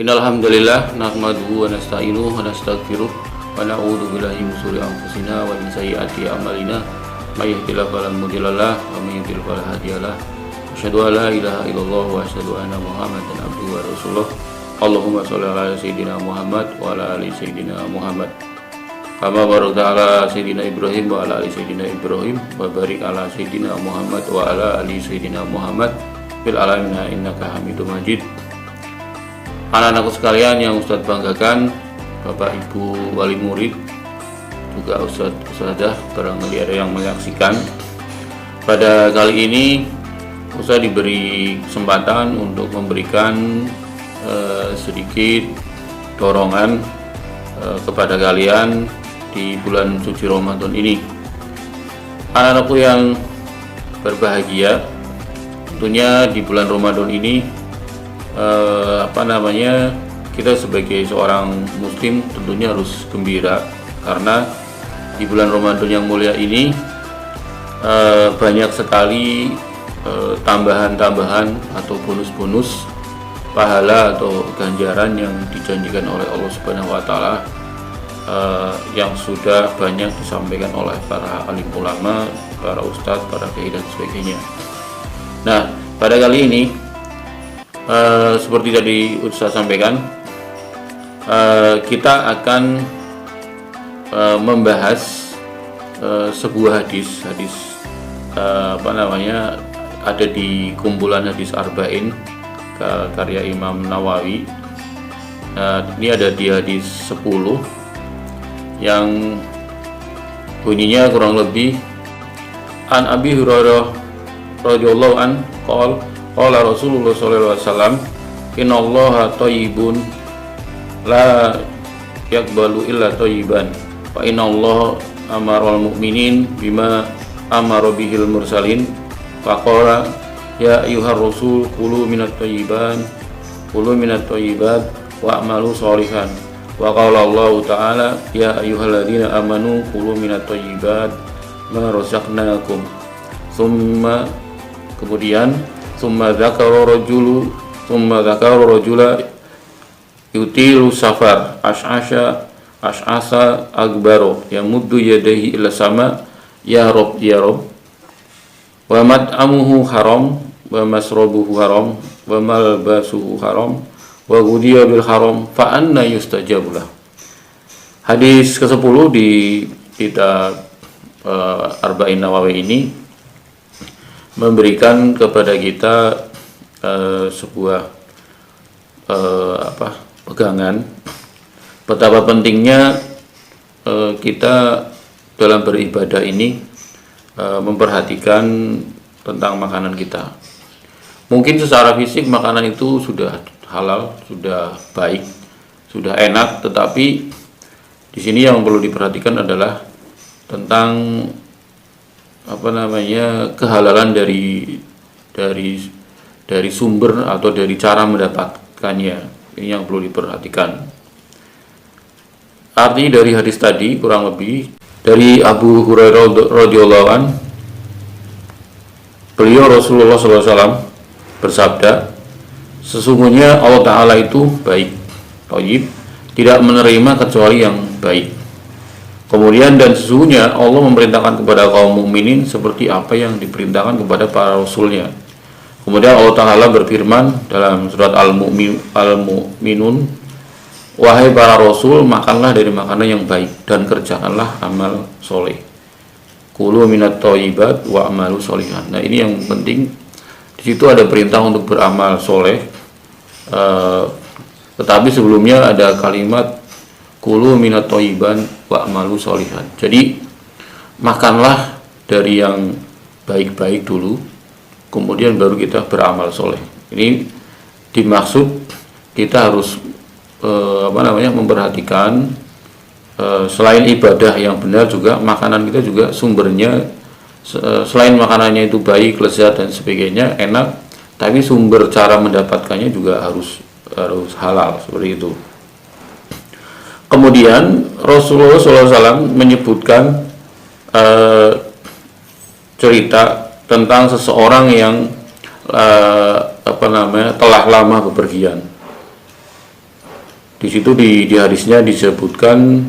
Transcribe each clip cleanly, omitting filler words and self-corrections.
Innal hamdalillah nahmaduhu wa nasta'inuhu wa nastaghfiruh wa na'udzu billahi min shururi anfusina wa min sayyiati a'malina may yahdihillahu fala mudilla lahu wa may yudlil fala hadiya lahu. Asyhadu an la ilaha illallah wa asyhadu anna Muhammadan abduhu wa rasuluh. Allahumma shalli ala sayyidina Muhammad wa ala ali sayyidina Muhammad. Kama barakta ala sayyidina Ibrahim wa ala ali sayyidina Ibrahim wa barik ala sayyidina Muhammad wa ala ali sayyidina Muhammad fil alamin innaka Hamidum Majid. Anak-anakku sekalian yang Ustadz banggakan, Bapak Ibu wali murid, juga Ustadzah barangkali ada yang menyaksikan. Pada kali ini Ustadz diberi kesempatan untuk memberikan sedikit dorongan kepada kalian di bulan suci Ramadan ini. Anak-anakku yang berbahagia, tentunya di bulan Ramadan ini kita sebagai seorang muslim tentunya harus gembira, karena di bulan Ramadan yang mulia ini banyak sekali tambahan-tambahan atau bonus-bonus pahala atau ganjaran yang dijanjikan oleh Allah Subhanahu wa taala, yang sudah banyak disampaikan oleh para alim ulama, para ustadz, para kiai dan sebagainya. Nah, pada kali ini seperti tadi Ustaz sampaikan, kita akan membahas sebuah hadis ada di kumpulan hadis Arba'in karya Imam Nawawi. Ini ada di hadis 10 yang bunyinya kurang lebih an Abi Hurairah radhiyallahu an qala Rasulullah sallallahu alaihi wasallam innallaha thayyibun la yaqbalu illa thayyiban wa innallaha amaral mu'minin bima amara bihil mursalin faqala ya ayyuhar rasul kulu minat thayyibat wa a'malu sholihan wa qala Allah ta'ala ya ayyuhalladzina amanu kulu minat thayyibat ma razaqnakum kemudian summa dzakara rajula yutilu safar ash'asa akbaro yamuddu yadayhi ila sama ya rob wa mat'amuhu haram wa masrabuhu haram wa malbasuhu haram wa ghudiya bil haram fa anna yustajabu lah. Hadis ke-10 di kitab Arba'in Nawawi ini memberikan kepada kita sebuah pegangan betapa pentingnya kita dalam beribadah ini memperhatikan tentang makanan kita. Mungkin secara fisik makanan itu sudah halal, sudah baik, sudah enak, tetapi di sini yang perlu diperhatikan adalah tentang kehalalan dari sumber atau dari cara mendapatkannya. Ini yang perlu diperhatikan. Arti dari hadis tadi kurang lebih dari Abu Hurairah radhiyallahu an, beliau Rasulullah SAW bersabda, sesungguhnya Allah Ta'ala itu baik, thayyib, tidak menerima kecuali yang baik. Kemudian dan sesungguhnya Allah memerintahkan kepada kaum mukminin seperti apa yang diperintahkan kepada para rasulnya. Kemudian Allah Ta'ala berfirman dalam surat Al-Mu'minun, wahai para rasul, makanlah dari makanan yang baik dan kerjakanlah amal soleh. Kulu minat thayyibat wa amalu sholihan. Nah, ini yang penting. Di situ ada perintah untuk beramal soleh. Tetapi sebelumnya ada kalimat kulu minat thayyiban wa amalu sholihan. Jadi makanlah dari yang baik-baik dulu, kemudian baru kita beramal soleh. Ini dimaksud kita harus memperhatikan selain ibadah yang benar juga makanan kita juga sumbernya, selain makanannya itu baik, lezat dan sebagainya, enak, tapi sumber cara mendapatkannya juga harus halal, seperti itu. Kemudian Rasulullah SAW menyebutkan cerita tentang seseorang yang telah lama bepergian. Di situ di hadisnya disebutkan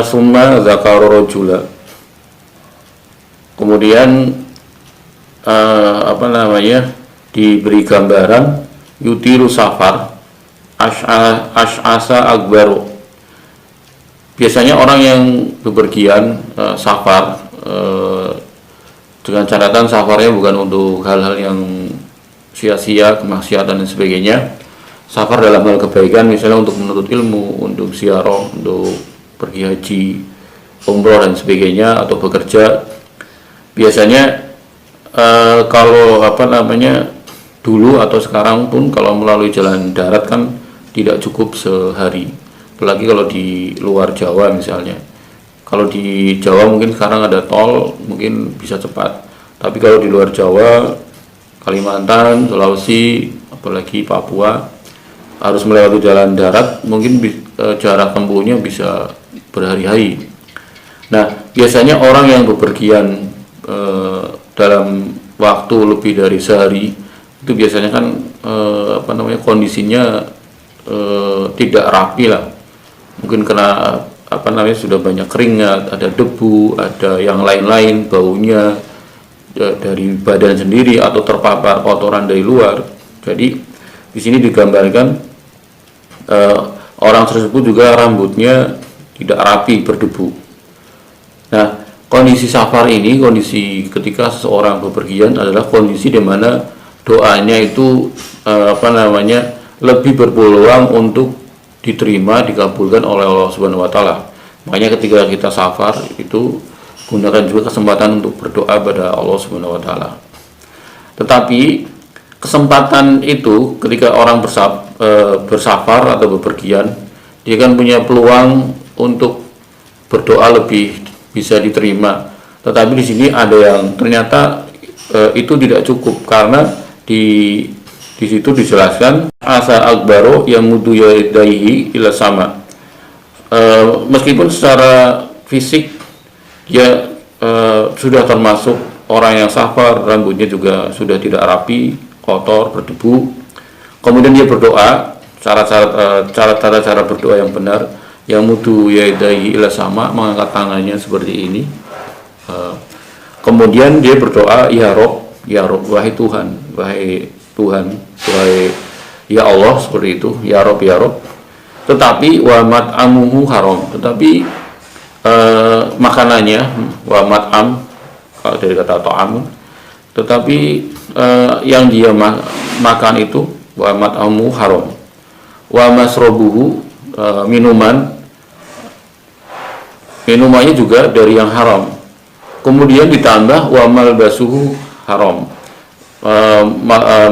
summa zakara rajula. Kemudian diberi gambaran yutiru safar ash'asa akbaru. Biasanya orang yang bepergian safar, dengan catatan safarnya bukan untuk hal-hal yang sia-sia, kemaksiatan dan sebagainya. Safar dalam hal kebaikan, misalnya untuk menuntut ilmu, untuk ziarah, untuk pergi haji, umroh dan sebagainya, atau bekerja. Biasanya kalau dulu atau sekarang pun kalau melalui jalan darat kan tidak cukup sehari, apalagi kalau di luar Jawa misalnya. Kalau di Jawa mungkin sekarang ada tol, mungkin bisa cepat, tapi kalau di luar Jawa, Kalimantan, Sulawesi, apalagi Papua, harus melewati jalan darat, mungkin jarak tempuhnya bisa berhari-hari. Nah, biasanya orang yang bepergian dalam waktu lebih dari sehari itu biasanya kan kondisinya tidak rapi lah. Mungkin kena sudah banyak keringat, ada debu, ada yang lain-lain, baunya dari badan sendiri atau terpapar kotoran dari luar. Jadi di sini digambarkan orang tersebut juga rambutnya tidak rapi, berdebu. Nah, kondisi safar ini, kondisi ketika seseorang bepergian adalah kondisi di mana doanya itu lebih berpeluang untuk diterima, dikabulkan oleh Allah Subhanahu wa taala. Makanya ketika kita safar itu gunakan juga kesempatan untuk berdoa pada Allah Subhanahu wa taala. Tetapi kesempatan itu ketika orang bersafar atau bepergian, dia kan punya peluang untuk berdoa lebih bisa diterima. Tetapi di sini ada yang ternyata itu tidak cukup, karena di situ dijelaskan asa akbaro yang mudu yadaihi ila sama. Meskipun secara fisik dia sudah termasuk orang yang safar, rambutnya juga sudah tidak rapi, kotor, berdebu. Kemudian dia berdoa, cara berdoa yang benar, yang mudu yadaihi ila sama, mengangkat tangannya seperti ini. Kemudian dia berdoa, ya Rob, wahai Tuhan, wahai ya Allah, seperti itu, ya Rob. Tetapi wa mat'amuhu haram, tetapi makanannya, wa mat'am kalau dari kata ta'am, tetapi yang dia makan itu wa mat'amuhu haram, wa masrobuhu minumannya juga dari yang haram. Kemudian ditambah wa malbasuhu haram.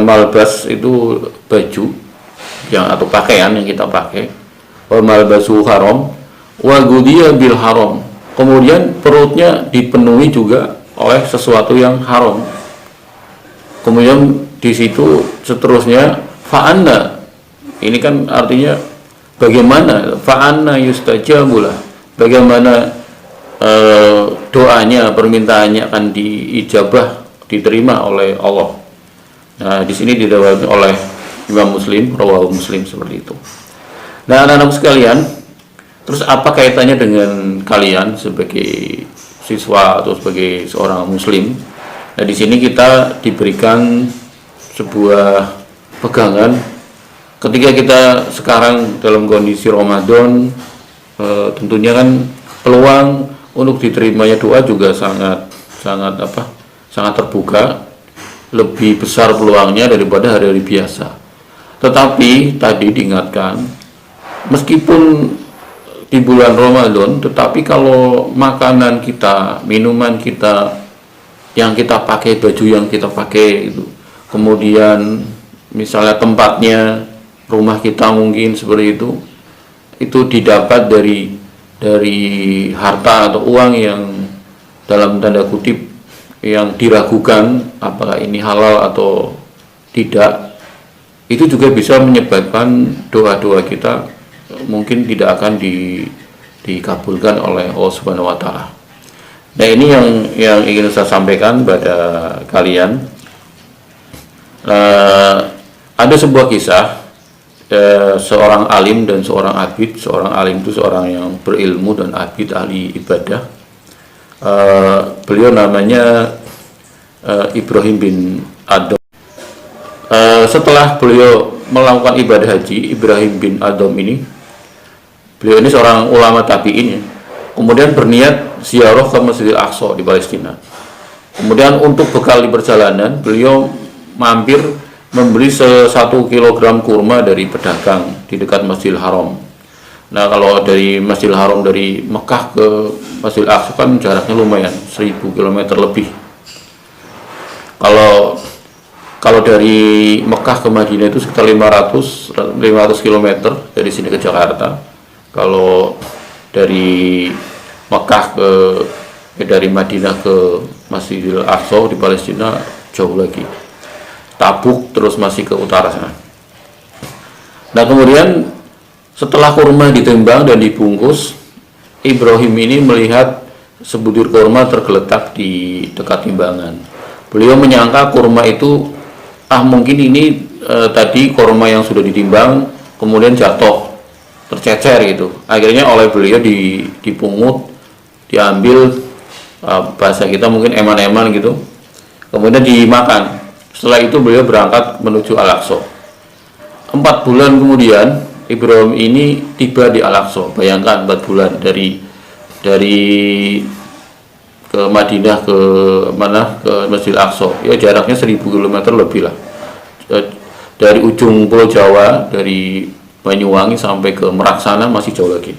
Malbas itu baju yang atau pakaian yang kita pakai. Wa malbasuhu haram wa gudiya bil haram. Kemudian perutnya dipenuhi juga oleh sesuatu yang haram. Kemudian di situ seterusnya fa'anna. Ini kan artinya bagaimana fa'anna yustajabulah. Bagaimana doanya, permintaannya akan diijabah, diterima oleh Allah. Nah, di sini diriwayatkan oleh Imam Muslim, rawahu Muslim, seperti itu. Nah, anak-anak sekalian, terus apa kaitannya dengan kalian sebagai siswa atau sebagai seorang muslim? Nah, di sini kita diberikan sebuah pegangan ketika kita sekarang dalam kondisi Ramadan, tentunya kan peluang untuk diterimanya doa juga sangat terbuka, lebih besar peluangnya daripada hari-hari biasa. Tetapi tadi diingatkan, meskipun di bulan Ramadan, tetapi kalau makanan kita, minuman kita, yang kita pakai, baju yang kita pakai itu, kemudian misalnya tempatnya, rumah kita mungkin seperti itu didapat dari harta atau uang yang dalam tanda kutip yang diragukan apakah ini halal atau tidak, itu juga bisa menyebabkan doa-doa kita mungkin tidak akan dikabulkan oleh Allah Subhanahu wa taala. Nah, ini yang ingin saya sampaikan pada kalian. Ada sebuah kisah seorang alim dan seorang abid. Seorang alim itu seorang yang berilmu dan abid ahli ibadah. Beliau namanya Ibrahim bin Adham. Setelah beliau melakukan ibadah haji, Ibrahim bin Adham ini, beliau ini seorang ulama tabi'in ya. Kemudian berniat ziarah ke Masjidil Aqsa di Palestina. Kemudian untuk bekal di perjalanan, beliau mampir membeli 1 kilogram kurma dari pedagang di dekat Masjidil Haram. Nah, kalau dari Masjidil Haram dari Mekah ke Masjidil Aqsa kan jaraknya lumayan, 1000 km lebih. Kalau dari Mekah ke Madinah itu sekitar 500 km dari sini ke Jakarta. Kalau dari Mekah dari Madinah ke Masjidil Aqsa di Palestina jauh lagi. Tabuk terus masih ke utara sana. Nah, kemudian setelah kurma ditimbang dan dibungkus, Ibrahim ini melihat sebutir kurma tergeletak di dekat timbangan. Beliau menyangka kurma itu mungkin ini tadi kurma yang sudah ditimbang kemudian jatuh tercecer gitu. Akhirnya oleh beliau dipungut, diambil, bahasa kita mungkin eman-eman gitu, kemudian dimakan. Setelah itu beliau berangkat menuju Al-Aqsa. 4 bulan kemudian Ibrahim ini tiba di Al-Aqsa. Bayangkan 4 bulan dari ke Madinah ke Masjidil Aqsa. Ya jaraknya 1000 km lebih lah. Dari ujung Pulau Jawa, dari Banyuwangi sampai ke Merak sana masih jauh lagi.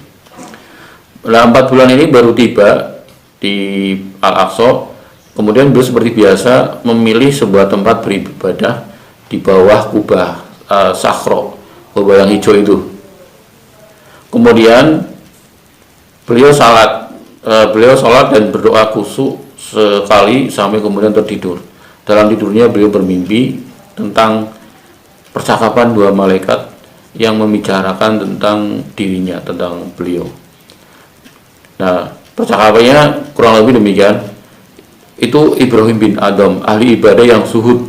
Nah, 4 bulan ini baru tiba di Al-Aqsa. Kemudian beliau seperti biasa memilih sebuah tempat beribadah di bawah kubah Sakhro, kubah yang hijau itu. Kemudian beliau sholat dan berdoa khusyuk sekali sampai kemudian tertidur. Dalam tidurnya beliau bermimpi tentang percakapan 2 malaikat yang membicarakan tentang dirinya, tentang beliau. Nah, percakapannya kurang lebih demikian. Itu Ibrahim bin Adham, ahli ibadah yang zuhud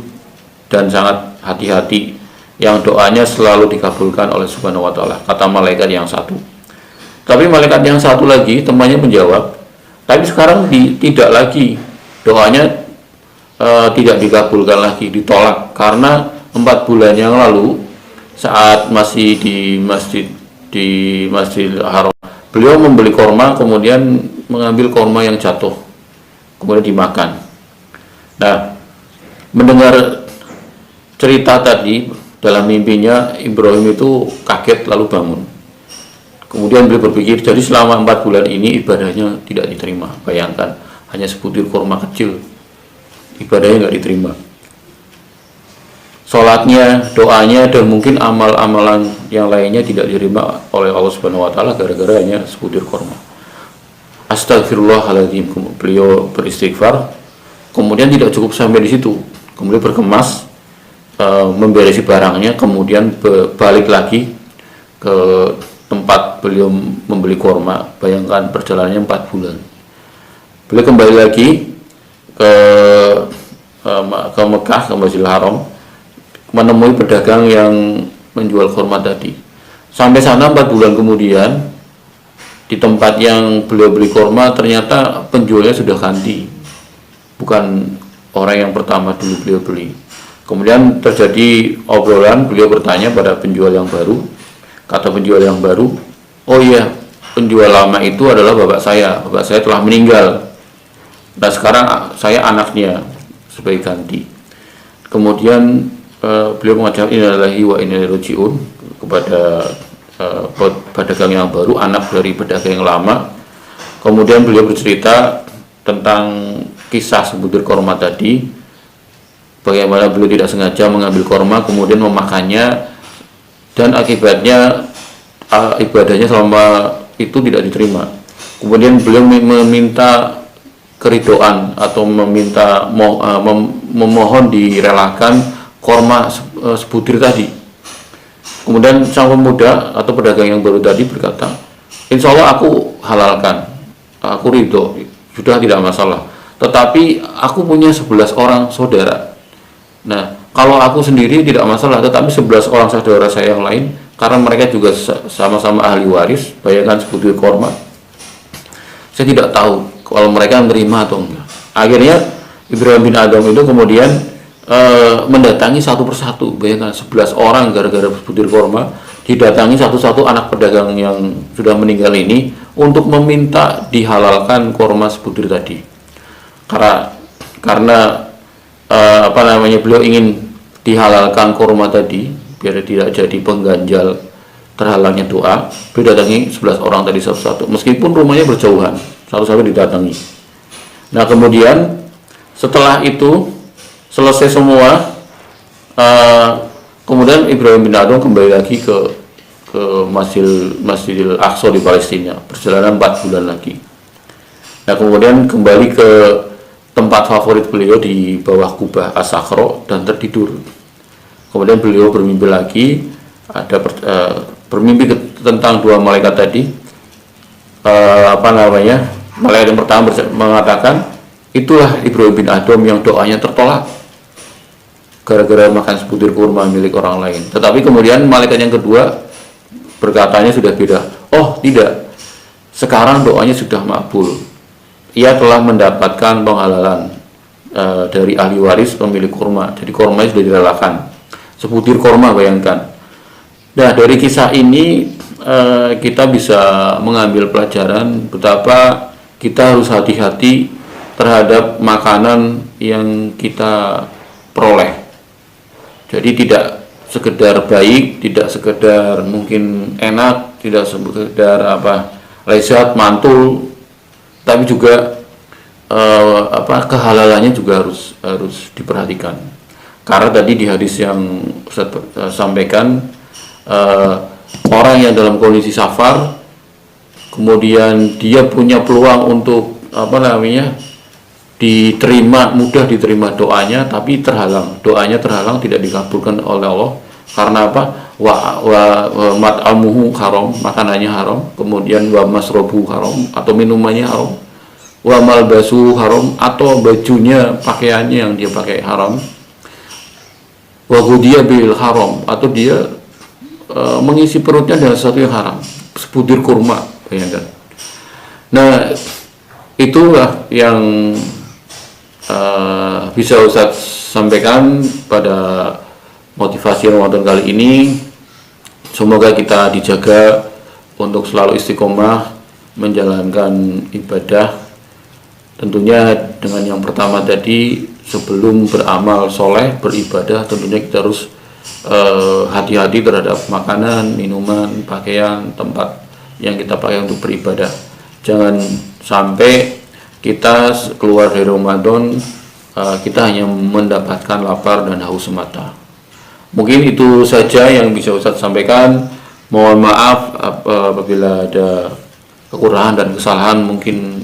dan sangat hati-hati, yang doanya selalu dikabulkan oleh Subhanahu wa ta'ala, kata malaikat yang satu. Tapi malaikat yang satu lagi temannya menjawab, tapi sekarang tidak lagi doanya, tidak dikabulkan lagi, ditolak, karena 4 bulan yang lalu saat masih di Masjidil Haram, beliau membeli korma, kemudian mengambil korma yang jatuh, kemudian dimakan. Nah, mendengar cerita tadi dalam mimpinya, Ibrahim itu kaget lalu bangun. Kemudian beliau berpikir, jadi selama 4 bulan ini ibadahnya tidak diterima. Bayangkan, hanya sebutir kurma kecil, ibadahnya nggak diterima. Sholatnya, doanya, dan mungkin amal-amalan yang lainnya tidak diterima oleh Allah Subhanahu wa ta'ala gara-gara hanya sebutir kurma. Astagfirullahaladzim. Beliau beristighfar. Kemudian tidak cukup sampai di situ, kemudian berkemas, memberesi barangnya, kemudian balik lagi ke tempat beliau membeli kurma. Bayangkan perjalanannya 4 bulan. Beliau kembali lagi ke Mekah, ke Masjidil Haram, menemui pedagang yang menjual kurma tadi. Sampai sana 4 bulan kemudian, di tempat yang beliau beli kurma ternyata penjualnya sudah ganti, bukan orang yang pertama dulu beliau beli. Kemudian terjadi obrolan, beliau bertanya pada penjual yang baru. Kata penjual yang baru, oh iya, penjual lama itu adalah bapak saya telah meninggal, nah sekarang saya anaknya sebagai ganti. Kemudian beliau mengucapkan innalillahi wa inna ilaihi raji'un kepada pedagang yang baru, anak dari pedagang yang lama. Kemudian beliau bercerita tentang kisah sebutir korma tadi, bagaimana beliau tidak sengaja mengambil korma kemudian memakannya, dan akibatnya ibadahnya selama itu tidak diterima. Kemudian beliau meminta keridoan atau memohon direlakan korma sebutir tadi. Kemudian sang pemuda atau pedagang yang baru tadi berkata, insya Allah aku halalkan, aku ridho, sudah tidak masalah. Tetapi aku punya 11 orang saudara. Nah, Kalau aku sendiri tidak masalah, tetapi 11 orang saudara saya yang lain, karena mereka juga sama-sama ahli waris, bayangkan sebutir korma, saya tidak tahu kalau mereka menerima atau enggak. Akhirnya Ibrahim bin Adham itu kemudian mendatangi satu persatu, bayangkan 11 orang gara-gara sebutir korma, didatangi satu-satu anak pedagang yang sudah meninggal ini untuk meminta dihalalkan korma sebutir tadi. Karena beliau ingin dihalalkan korma tadi biar tidak jadi pengganjal terhalangnya doa. Beliau datangi 11 orang tadi satu-satu, meskipun rumahnya berjauhan, satu-satu didatangi. Nah kemudian setelah itu selesai semua, kemudian Ibrahim bin Adham kembali lagi ke Masjidil Aqsa di Palestina, perjalanan 4 bulan lagi. Nah kemudian kembali ke tempat favorit beliau di bawah Kubah As-Sakhra dan tertidur. Kemudian beliau bermimpi lagi, bermimpi tentang dua malaikat tadi. Malaikat yang pertama mengatakan, itulah Ibrahim bin Adham yang doanya tertolak gara-gara makan sebutir kurma milik orang lain. Tetapi kemudian malaikat yang kedua berkatanya sudah beda. Oh tidak, sekarang doanya sudah makbul. Ia telah mendapatkan penghalalan dari ahli waris pemilik kurma. Jadi kurmanya sudah direlakan, sebutir kurma, bayangkan. Nah dari kisah ini kita bisa mengambil pelajaran betapa kita harus hati-hati terhadap makanan yang kita peroleh. Jadi tidak sekedar baik, tidak sekedar mungkin enak, tidak sekedar lezat, mantul, tapi juga kehalalannya juga harus diperhatikan. Karena tadi di hadis yang Ustaz sampaikan, orang yang dalam kondisi safar kemudian dia punya peluang untuk mudah diterima doanya, tapi doanya terhalang, tidak dikabulkan oleh Allah. Karena apa? Mat'amuhu haram, makanannya haram, kemudian wa masrobu haram, atau minumannya haram, wa malbasu haram, atau bajunya, pakaiannya yang dia pakai haram, wa ghudiya bil haram, atau dia mengisi perutnya dengan sesuatu yang haram, sebutir kurma, bayangkan. Nah itulah yang bisa Ustaz sampaikan pada motivasi Ramadan kali ini. Semoga kita dijaga untuk selalu istiqomah menjalankan ibadah. Tentunya dengan yang pertama tadi, sebelum beramal soleh, beribadah, tentunya kita harus hati-hati terhadap makanan, minuman, pakaian, tempat yang kita pakai untuk beribadah. Jangan sampai kita keluar dari Ramadan kita hanya mendapatkan lapar dan haus semata. Mungkin itu saja yang bisa Ustaz sampaikan. Mohon maaf apabila ada kekurangan dan kesalahan, mungkin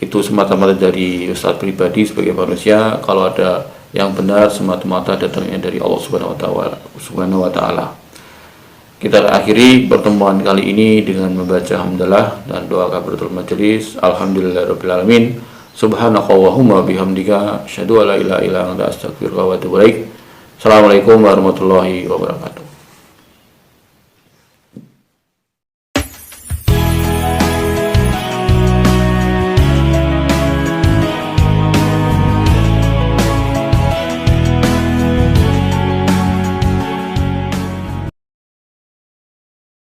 itu semata-mata dari Ustaz pribadi sebagai manusia. Kalau ada yang benar, semata-mata datangnya dari Allah Subhanahu wa Ta'ala. Kita akhiri pertemuan kali ini dengan membaca hamdalah dan doa kafaratul majelis. Alhamdulillahirabbil alamin. Subhanakallahumma bihamdika asyhadu an la ilaha illa anta astaghfiruka wa atubu ilaik. Assalamualaikum warahmatullahi wabarakatuh.